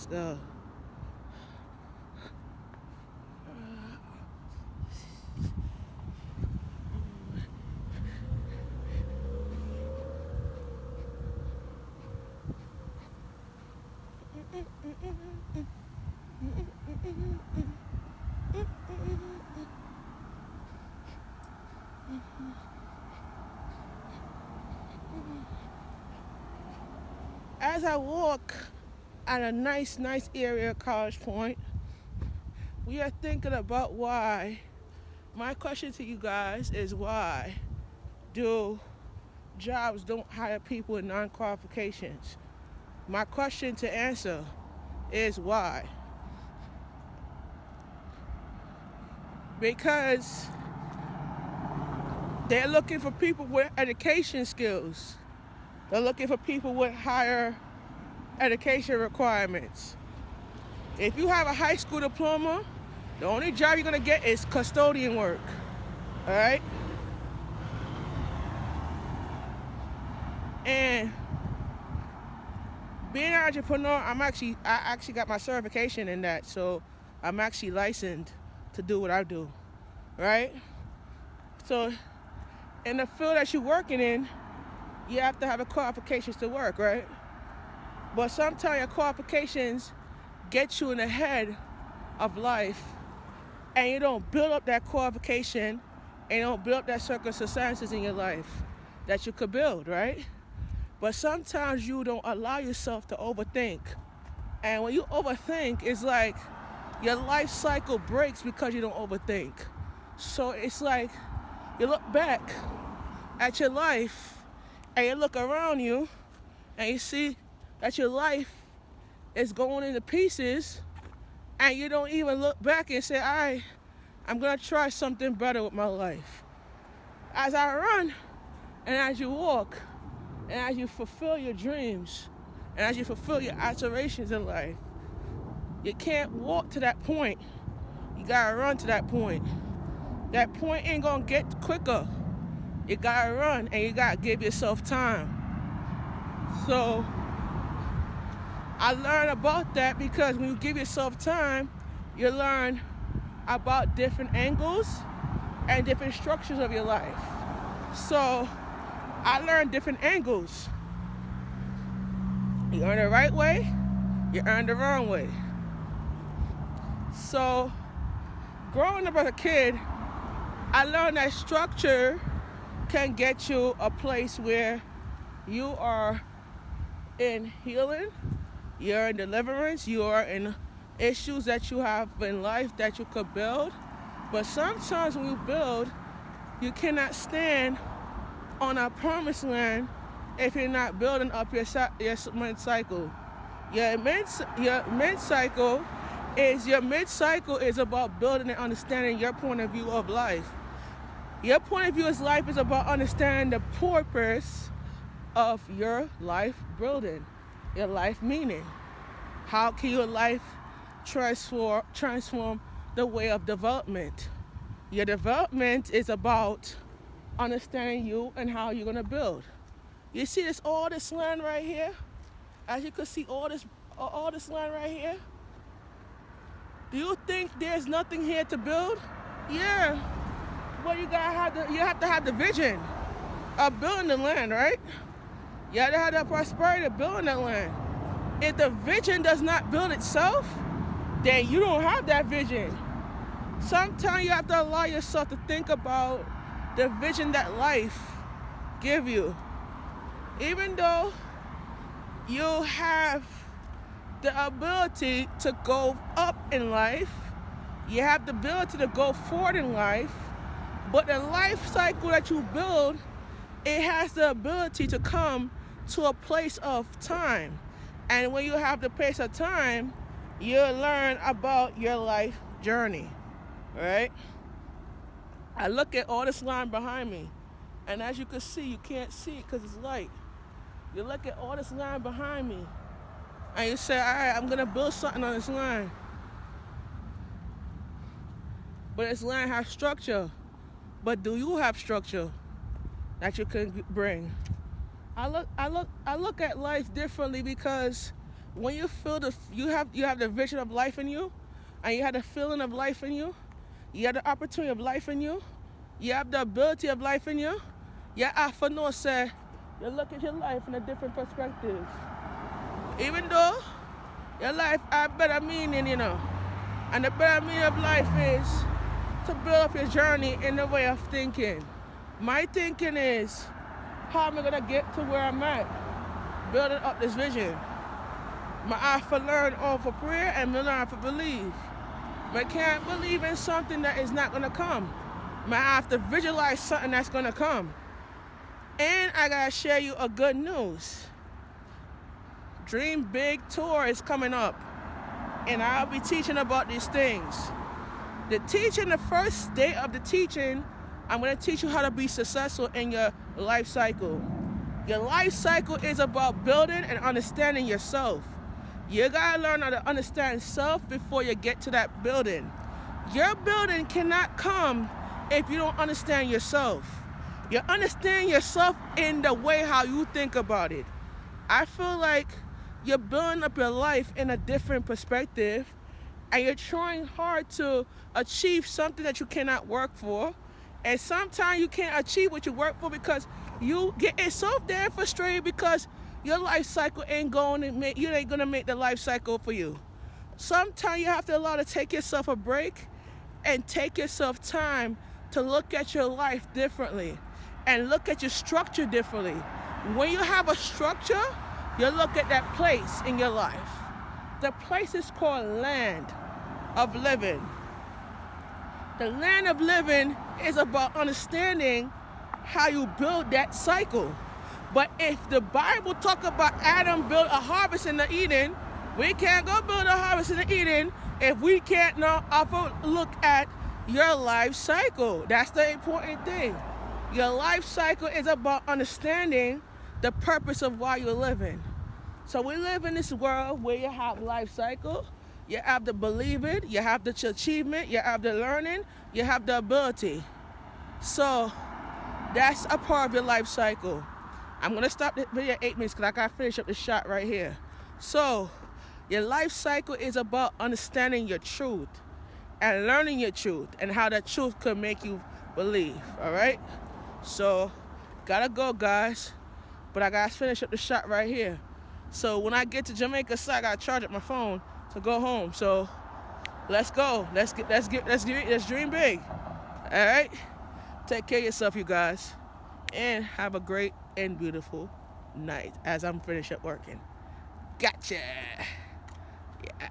go. As I walk at a nice area of College Point, we are thinking about why. My question to you guys is why do jobs don't hire people with non-qualifications? My question to answer is why. Because they're looking for people with education skills. They're looking for people with higher education requirements. If you have a high school diploma, the only job you're gonna get is custodian work. All right? And being an entrepreneur, I actually got my certification in that, so I'm actually licensed to do what I do. Right? So in the field that you're working in, you have to have the qualifications to work, right? But sometimes your qualifications get you in the head of life, and you don't build up that qualification, and you don't build up that circumstances in your life that you could build, right? But sometimes you don't allow yourself to overthink. And when you overthink, it's like your life cycle breaks because you don't overthink. So it's like you look back at your life and you look around you and you see that your life is going into pieces, and you don't even look back and say, all right, I'm going to try something better with my life. As I run and as you walk and as you fulfill your dreams and as you fulfill your aspirations in life, you can't walk to that point. You got to run to that point. That point ain't going to get quicker. You got to run and you got to give yourself time. So I learned about that because when you give yourself time, you learn about different angles and different structures of your life. So I learned different angles. You earn the right way, you earn the wrong way. So growing up as a kid, I learned that structure can get you a place where you are in healing, you're in deliverance, you are in issues that you have in life that you could build. But sometimes when you build, you cannot stand on a promised land if you're not building up your mid-cycle. Your mid-cycle is about building and understanding your point of view of life. Your point of view of life is about understanding the purpose of your life building, your life meaning. How can your life transform the way of development? Your development is about understanding you and how you're going to build. You see all this land right here? As you can see all this land right here? Do you think there's nothing here to build? Yeah. But you have to have the vision of building the land, right? You have to have the prosperity of building that land. If the vision does not build itself, then you don't have that vision. Sometimes you have to allow yourself to think about the vision that life give you. Even though you have the ability to go up in life, you have the ability to go forward in life, but the life cycle that you build, it has the ability to come to a place of time. And when you have the place of time, you'll learn about your life journey, right? I look at all this line behind me, and as you can see, you can't see it because it's light. You look at all this line behind me, and you say, all right, I'm going to build something on this line. But this line has structure. But do you have structure that you can bring? I look at life differently because when you feel you have the vision of life in you, and you have the feeling of life in you, you have the opportunity of life in you, you have the ability of life in you, you have to know, say, you look at your life in a different perspective. Even though your life has better meaning, and the better meaning of life is to build up your journey in the way of thinking. My thinking is, how am I gonna get to where I'm at? Building up this vision. I have to learn all for prayer and learn for believe. I can't believe in something that is not gonna come. I have to visualize something that's gonna come. And I gotta share you a good news. Dream Big Tour is coming up, and I'll be teaching about these things. The first day of the teaching, I'm going to teach you how to be successful in your life cycle. Your life cycle is about building and understanding yourself. You got to learn how to understand self before you get to that building. Your building cannot come if you don't understand yourself. You understand yourself in the way how you think about it. I feel like you're building up your life in a different perspective, and you're trying hard to achieve something that you cannot work for. And sometimes you can't achieve what you work for because you get so damn frustrated because your life cycle ain't gonna make the life cycle for you. Sometimes you have to allow to take yourself a break and take yourself time to look at your life differently and look at your structure differently. When you have a structure, you look at that place in your life. The place is called land of living. The land of living is about understanding how you build that cycle. But if the Bible talk about Adam built a harvest in the Eden, we can't go build a harvest in the Eden if we can't now look at your life cycle. That's the important thing. Your life cycle is about understanding the purpose of why you're living. So we live in this world where you have life cycle, you have the believe it, you have the achievement, you have the learning, you have the ability. So that's a part of your life cycle. I'm going to stop the video at 8 minutes because I got to finish up the shot right here. So your life cycle is about understanding your truth and learning your truth and how that truth could make you believe, all right? So gotta go, guys, but I got to finish up the shot right here. So when I get to Jamaica, so I gotta charge up my phone to go home. So let's go. Let's dream big. All right. Take care of yourself, you guys, and have a great and beautiful night as I'm finished up working. Gotcha. Yeah.